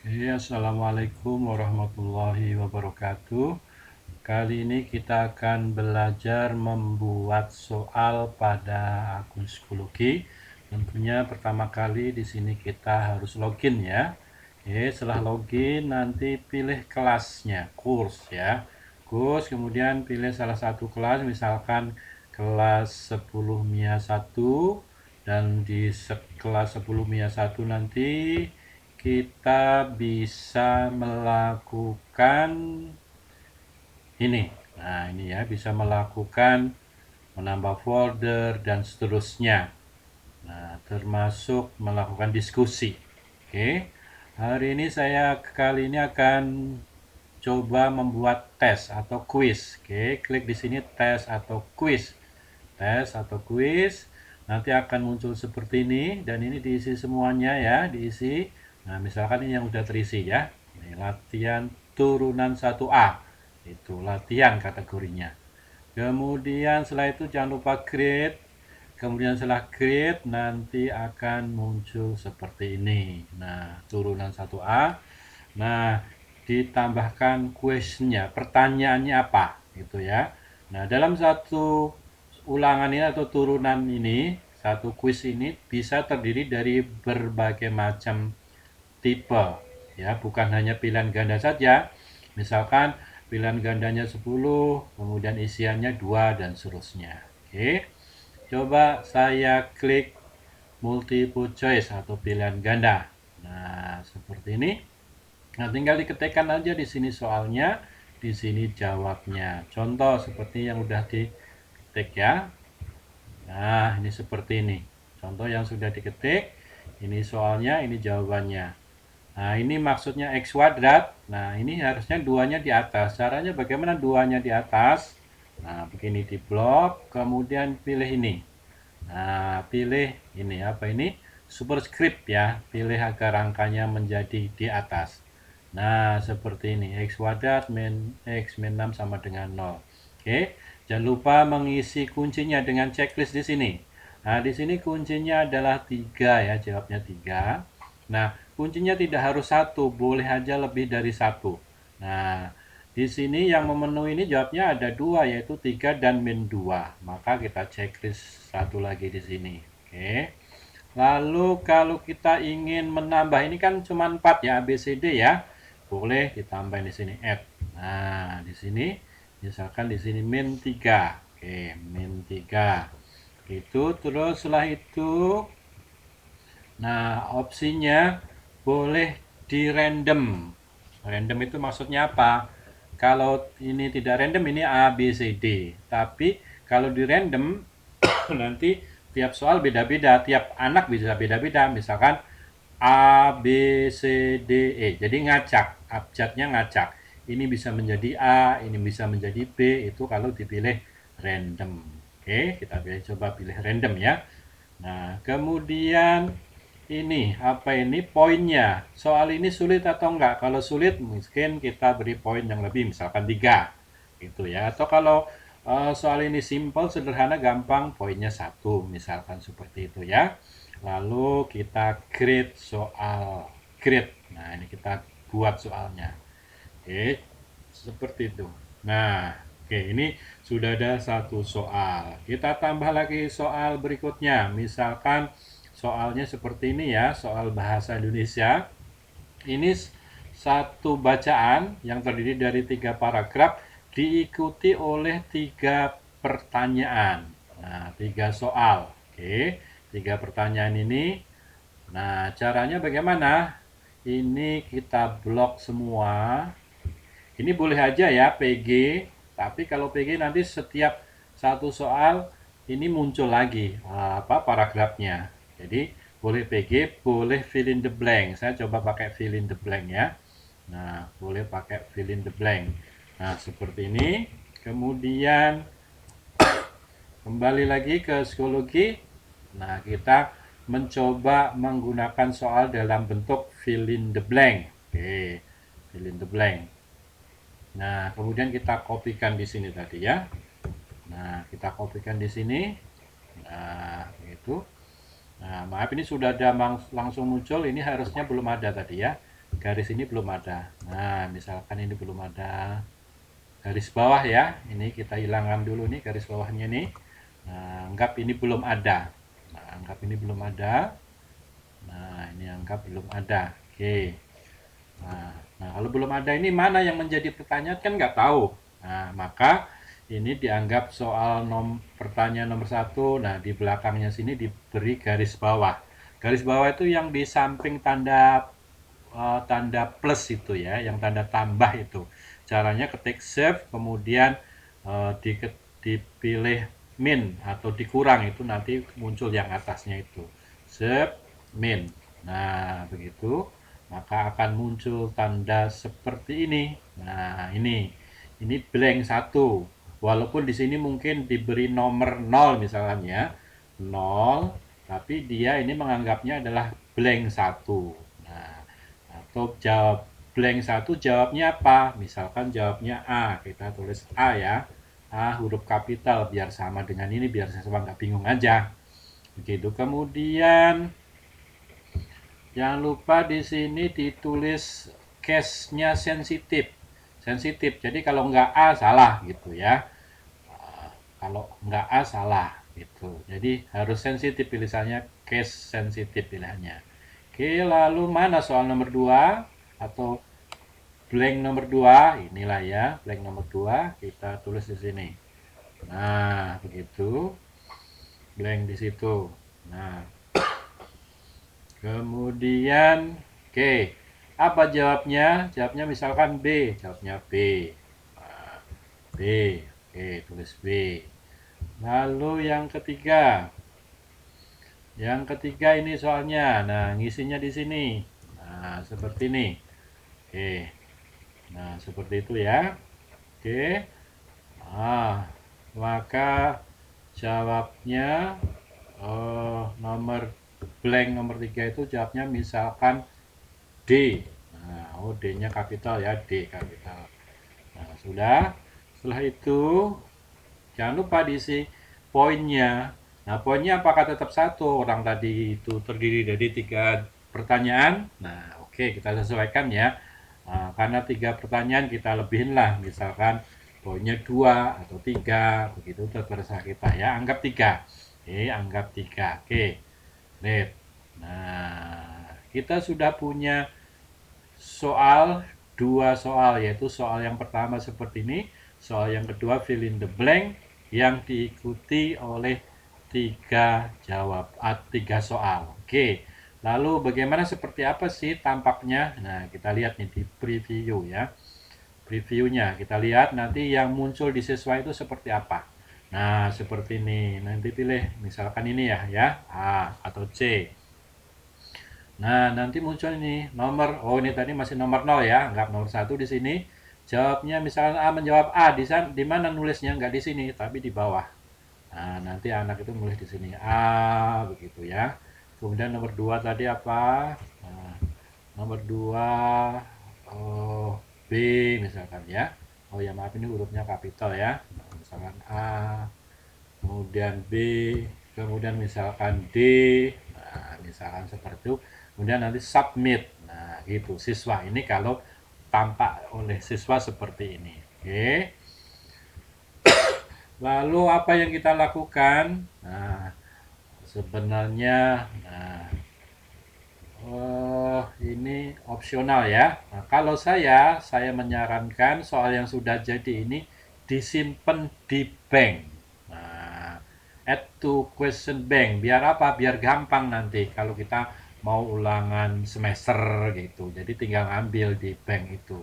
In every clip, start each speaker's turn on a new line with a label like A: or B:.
A: Assalamualaikum warahmatullahi wabarakatuh. Kali ini kita akan belajar membuat soal pada akun psikologi. Tentunya pertama kali di sini kita harus login ya. Setelah login nanti pilih kelasnya, kurs ya. Kurs, kemudian pilih salah satu kelas, misalkan kelas 10 MIA 1, dan di kelas 10 MIA 1 nanti kita bisa melakukan ini. Nah, ini ya, bisa melakukan menambah folder dan seterusnya. Nah, termasuk melakukan diskusi. Oke. Hari ini kali ini akan coba membuat tes atau quiz. Oke, klik di sini tes atau quiz. Tes atau quiz nanti akan muncul seperti ini, dan ini diisi semuanya ya, diisi. Nah, misalkan ini yang udah terisi ya. Ini latihan turunan 1A. Itu latihan kategorinya. Kemudian setelah itu jangan lupa create. Kemudian setelah create nanti akan muncul seperti ini. Nah, turunan 1A. Nah, ditambahkan questionnya, pertanyaannya apa gitu ya. Nah, dalam satu ulangan ini atau turunan ini, satu quiz ini bisa terdiri dari berbagai macam tipe ya, bukan hanya pilihan ganda saja. Misalkan pilihan gandanya 10, kemudian isiannya 2 dan seterusnya. Oke. Coba saya klik multiple choice atau pilihan ganda. Nah, seperti ini. Nah, tinggal diketikkan aja di sini soalnya, di sini jawabnya. Contoh seperti yang udah diketik ya. Nah, ini seperti ini. Contoh yang sudah diketik, ini soalnya, ini jawabannya. Nah, ini maksudnya X kuadrat. Nah, ini harusnya duanya di atas. Caranya bagaimana duanya di atas? Nah, begini, di blok, kemudian pilih ini. Nah, pilih ini, apa ini? Superscript ya. Pilih agar angkanya menjadi di atas. Nah, seperti ini. X kuadrat min X min 6 sama dengan 0. Oke, jangan lupa mengisi kuncinya dengan checklist di sini. Nah, di sini kuncinya adalah 3 ya, jawabnya 3. Nah, kuncinya tidak harus satu, boleh aja lebih dari satu. Nah, di sini yang memenuhi ini jawabnya ada 2, yaitu 3 dan min 2. Maka kita checklist satu lagi di sini. Oke. Lalu kalau kita ingin menambah, ini kan cuma 4 ya, A B C D ya. Boleh ditambahin di sini add. Nah, di sini misalkan di sini min 3. Oke, min 3. Itu terus setelah itu, nah, opsinya boleh di random. Random itu maksudnya apa? Kalau ini tidak random, ini A, B, C, D. Tapi kalau di random, nanti tiap soal beda-beda. Tiap anak bisa beda-beda. Misalkan A, B, C, D, E. Jadi ngacak. Abjadnya ngacak. Ini bisa menjadi A, ini bisa menjadi B. Itu kalau dipilih random. Oke, kita coba pilih random ya. Nah, kemudian ini apa ini poinnya? Soal ini sulit atau enggak? Kalau sulit mungkin kita beri poin yang lebih, misalkan 3 gitu ya. Atau kalau soal ini simple, sederhana, gampang, poinnya 1, misalkan seperti itu ya. Lalu kita create soal, create. Nah, ini kita buat soalnya. Oke, seperti itu. Nah, oke, ini sudah ada satu soal. Kita tambah lagi soal berikutnya. Misalkan soalnya seperti ini ya, soal bahasa Indonesia. Ini satu bacaan yang terdiri dari 3 paragraf diikuti oleh 3 pertanyaan. Nah, 3 soal. Oke, 3 pertanyaan ini. Nah, caranya bagaimana? Ini kita blok semua. Ini boleh aja ya PG, tapi kalau PG nanti setiap satu soal ini muncul lagi paragrafnya. Jadi boleh PG, boleh fill in the blank. Saya coba pakai fill in the blank ya. Nah, boleh pakai fill in the blank. Nah, seperti ini. Kemudian kembali lagi ke psikologi. Nah, kita mencoba menggunakan soal dalam bentuk fill in the blank. Oke, fill in the blank. Nah, kemudian kita kopikan di sini tadi ya. Nah, kita kopikan di sini. Nah, itu. Nah, maaf ini sudah ada langsung muncul. Ini harusnya belum ada tadi ya. garis ini belum ada. Nah, misalkan ini belum ada garis bawah ya, ini kita hilangkan dulu nih garis bawahnya nih. Nah, anggap ini belum ada. Nah, anggap ini belum ada. Nah, ini anggap belum ada. Oke. Nah, kalau belum ada ini mana yang menjadi pertanyaan kan nggak tahu. Nah, maka ini dianggap soal pertanyaan nomor satu. Nah, di belakangnya sini diberi garis bawah. Garis bawah itu yang di samping tanda plus itu ya, yang tanda tambah itu. Caranya ketik shift, kemudian dipilih min atau dikurang, itu nanti muncul yang atasnya itu. Shift, min. Nah, begitu. Maka akan muncul tanda seperti ini. Nah, ini blank satu. Walaupun di sini mungkin diberi nomor 0 misalnya, 0, tapi dia ini menganggapnya adalah blank satu. Nah, atau jawab blank satu jawabnya apa? Misalkan jawabnya A, kita tulis A ya. A huruf kapital biar sama dengan ini, biar siswa nggak bingung aja. Begitu. Kemudian jangan lupa di sini ditulis case-nya sensitif. Sensitif. Jadi kalau nggak A salah gitu ya. Kalau nggak A salah gitu. Jadi harus sensitif tulisannya, case sensitif pilihannya. Oke, lalu mana soal nomor 2 atau blank nomor 2? Inilah ya, blank nomor 2 kita tulis di sini. Nah, begitu. Blank di situ. Nah, kemudian oke. Apa jawabnya? Jawabnya misalkan B, jawabnya B. Nah, B. Oke, tulis B. Lalu yang ketiga. Yang ketiga ini soalnya. Nah, ngisinya di sini. Nah, seperti ini. Oke. Nah, seperti itu ya. Oke. Maka jawabnya nomor blank nomor 3 itu jawabnya misalkan D. Nah, oh D-nya kapital ya, D kapital. Nah, sudah. Setelah itu jangan lupa diisi poinnya. Nah, poinnya apakah tetap satu? Orang tadi itu terdiri dari 3 pertanyaan. Nah, oke, kita sesuaikan ya. Nah, karena 3 pertanyaan kita lebihin lah, misalkan poinnya 2 atau 3, begitu terserah kita ya. Anggap 3. Oke, anggap 3. Oke. Lihat. Nah, kita sudah punya soal, 2 soal, yaitu soal yang pertama seperti ini, soal yang kedua fill in the blank, yang diikuti oleh 3 soal. Oke. Lalu bagaimana, seperti apa sih tampaknya? Nah, kita lihat nih di preview ya. Previewnya kita lihat nanti yang muncul di siswa itu seperti apa. Nah, seperti ini. Nanti pilih misalkan ini ya, A atau C. Nah, nanti muncul ini nomor, oh ini tadi masih nomor 0 ya, anggap nomor 1 di sini. Jawabnya misalkan A menjawab A, di mana nulisnya? Nggak di sini, tapi di bawah. Nah, nanti anak itu nulis di sini A, begitu ya. Kemudian nomor 2 tadi apa? Nah, nomor 2 oh, B misalkan ya. Oh ya, maaf, ini hurufnya kapital ya. Nah, misalkan A, kemudian B, kemudian misalkan D. Nah, misalkan seperti itu. Kemudian nanti submit. Nah, gitu. Siswa ini kalau tampak oleh siswa seperti ini. Oke. Lalu apa yang kita lakukan? Nah, sebenarnya ini opsional ya. Nah, kalau saya menyarankan soal yang sudah jadi ini disimpan di bank. Nah, add to question bank. Biar apa? Biar gampang nanti kalau kita mau ulangan semester gitu. Jadi tinggal ambil di bank itu.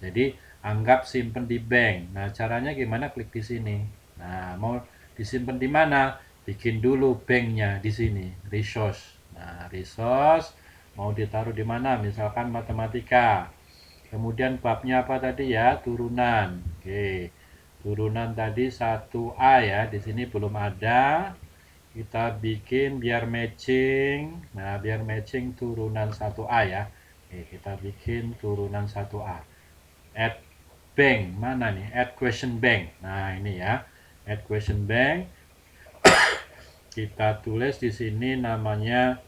A: Jadi anggap simpen di bank. Nah, caranya gimana? Klik di sini. Nah, mau disimpan di mana? Bikin dulu banknya di sini, resource. Nah, resource mau ditaruh di mana? Misalkan matematika. Kemudian babnya apa tadi ya? Turunan. Oke. Turunan tadi 1A ya. Di sini belum ada. Kita bikin biar matching. Nah, biar matching turunan 1A ya. Oke, kita bikin turunan 1A. Add bank, mana nih? Add question bank. Nah, ini ya. Add question bank. Kita tulis di sini namanya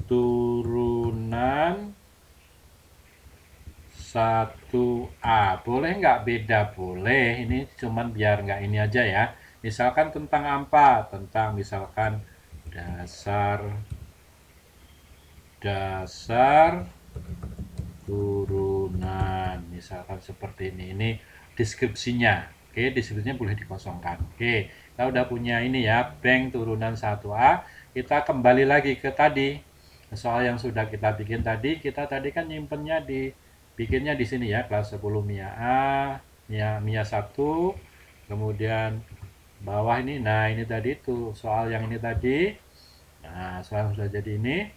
A: turunan 1A. Boleh nggak beda? Boleh. Ini cuman biar nggak ini aja ya. Misalkan tentang apa? Tentang misalkan dasar dasar turunan. Misalkan seperti ini. Ini deskripsinya. Oke, deskripsinya boleh dikosongkan. Oke, kita udah punya ini ya, bank turunan 1A. Kita kembali lagi ke tadi. Soal yang sudah kita bikin tadi, kita tadi kan nyimpennya bikinnya di sini ya, kelas 10 MIA A, MIA 1, kemudian bawah ini. Nah, ini tadi tuh soal yang ini tadi. Nah, soal yang sudah jadi ini.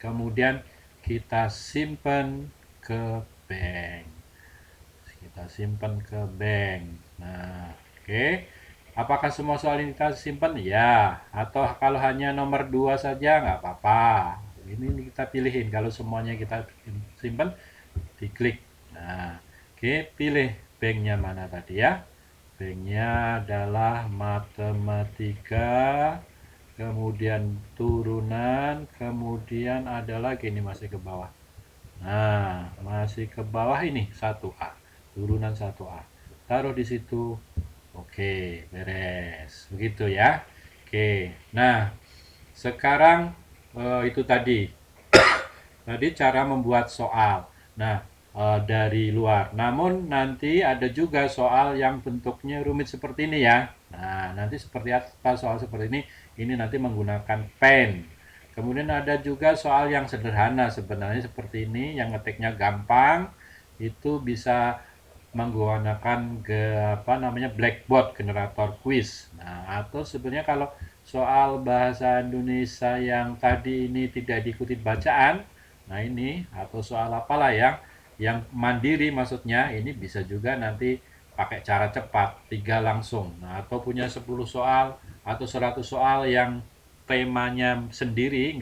A: Kemudian kita simpan ke bank. Kita simpan ke bank. Nah, oke. Apakah semua soal ini kita simpan? Ya. Atau kalau hanya nomor 2 saja nggak apa-apa. Ini kita pilihin. Kalau semuanya kita simpan, diklik. Nah, oke, pilih banknya mana tadi ya. Banknya adalah matematika, kemudian turunan, kemudian ada lagi ini masih ke bawah. Nah, masih ke bawah ini 1A, turunan 1A. Taruh di situ. Oke, beres. Begitu ya. Oke. Nah, sekarang itu tadi. Tadi cara membuat soal. Nah, dari luar. Namun nanti ada juga soal yang bentuknya rumit seperti ini ya. Nah, nanti seperti apa soal seperti ini? Ini nanti menggunakan pen. Kemudian ada juga soal yang sederhana sebenarnya seperti ini, yang ngetiknya gampang. Itu bisa menggunakan apa namanya blackboard generator quiz. Nah, atau sebenarnya kalau soal bahasa Indonesia yang tadi ini tidak diikuti bacaan, nah ini atau soal apalah yang mandiri maksudnya, ini bisa juga nanti pakai cara cepat, 3 langsung. Nah, atau punya 10 soal atau 100 soal yang temanya sendiri,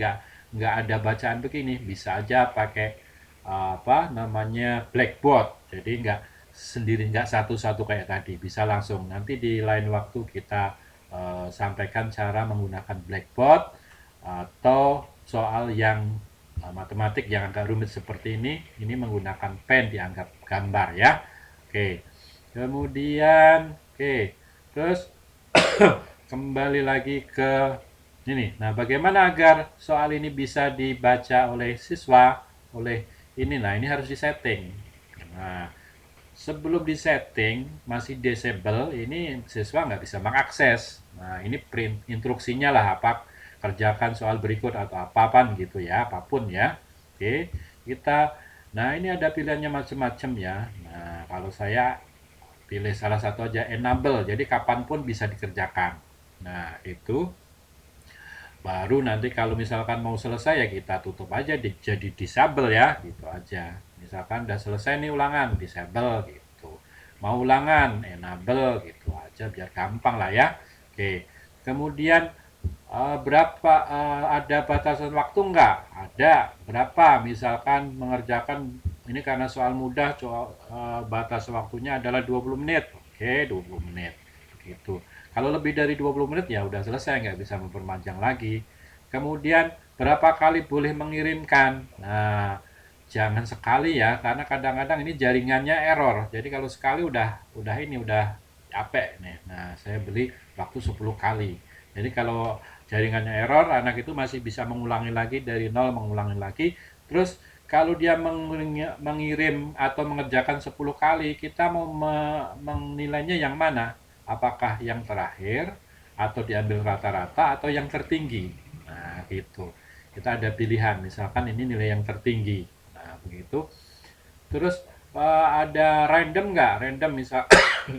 A: nggak ada bacaan begini, bisa aja pakai apa namanya blackboard. Jadi nggak satu-satu kayak tadi, bisa langsung. Nanti di lain waktu kita sampaikan cara menggunakan blackboard atau soal yang matematik yang agak rumit seperti ini menggunakan pen dianggap gambar ya. Oke. Kemudian terus kembali lagi ke ini. Nah, bagaimana agar soal ini bisa dibaca oleh siswa, oleh ini? Nah, ini harus disetting. Nah, sebelum disetting masih disable, ini siswa nggak bisa mengakses. Nah, ini print instruksinya lah, apa kerjakan soal berikut atau apapun gitu ya, apapun ya. Oke, kita, nah ini ada pilihannya macam-macam ya. Nah, kalau saya pilih salah satu aja, enable, jadi kapanpun bisa dikerjakan. Nah, itu baru nanti kalau misalkan mau selesai ya kita tutup aja, jadi disable ya, gitu aja. Misalkan udah selesai nih ulangan, disable gitu. Mau ulangan, enable gitu aja biar gampang lah ya. Oke. Kemudian berapa ada batasan waktu nggak? Ada. Berapa? Misalkan mengerjakan ini karena soal mudah, batas waktunya adalah 20 menit. Oke, 20 menit. Gitu. Kalau lebih dari 20 menit ya udah selesai, nggak bisa memperpanjang lagi. Kemudian berapa kali boleh mengirimkan? Nah, jangan sekali ya, karena kadang-kadang ini jaringannya error. Jadi kalau sekali udah capek nih. Nah, saya beli waktu 10 kali. Jadi kalau jaringannya error, anak itu masih bisa mengulangi lagi dari nol, mengulangi lagi. Terus kalau dia mengirim atau mengerjakan 10 kali, kita mau menilainya yang mana? Apakah yang terakhir atau diambil rata-rata atau yang tertinggi? Nah, gitu. Kita ada pilihan, misalkan ini nilai yang tertinggi. Nah, begitu. Terus ada random nggak? Random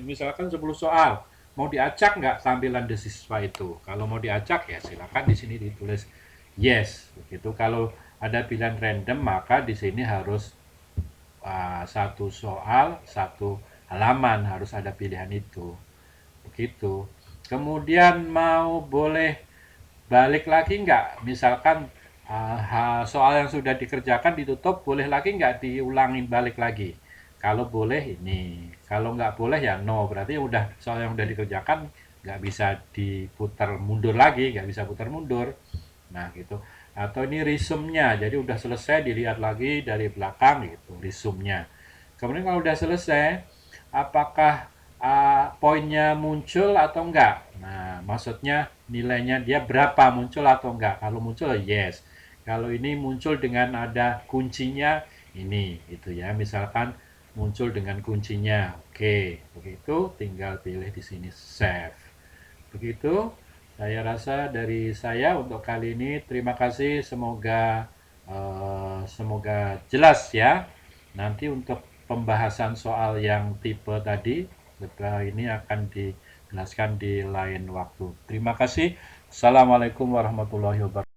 A: misalkan 10 soal. Mau diacak nggak tampilan di siswa itu? Kalau mau diacak ya silakan di sini ditulis yes. Begitu. Kalau ada pilihan random maka di sini harus satu soal, satu halaman harus ada pilihan itu. Begitu. Kemudian mau boleh balik lagi nggak? Misalkan soal yang sudah dikerjakan ditutup, boleh lagi nggak diulangin balik lagi? Kalau boleh ini, kalau nggak boleh ya no. Berarti udah soal yang udah dikerjakan nggak bisa diputar mundur lagi, nggak bisa putar mundur. Nah gitu. Atau ini resume-nya, jadi udah selesai dilihat lagi dari belakang gitu, resume-nya. Kemudian kalau udah selesai, apakah poinnya muncul atau enggak? Nah, maksudnya nilainya dia berapa, muncul atau enggak? Kalau muncul, yes. Kalau ini muncul dengan ada kuncinya, ini, gitu ya. Misalkan muncul dengan kuncinya, oke. Begitu, tinggal pilih di sini save. Begitu, saya rasa dari saya untuk kali ini. Terima kasih, semoga jelas ya. Nanti untuk pembahasan soal yang tipe tadi, setelah ini akan dijelaskan di lain waktu. Terima kasih. Assalamualaikum warahmatullahi wabarakatuh.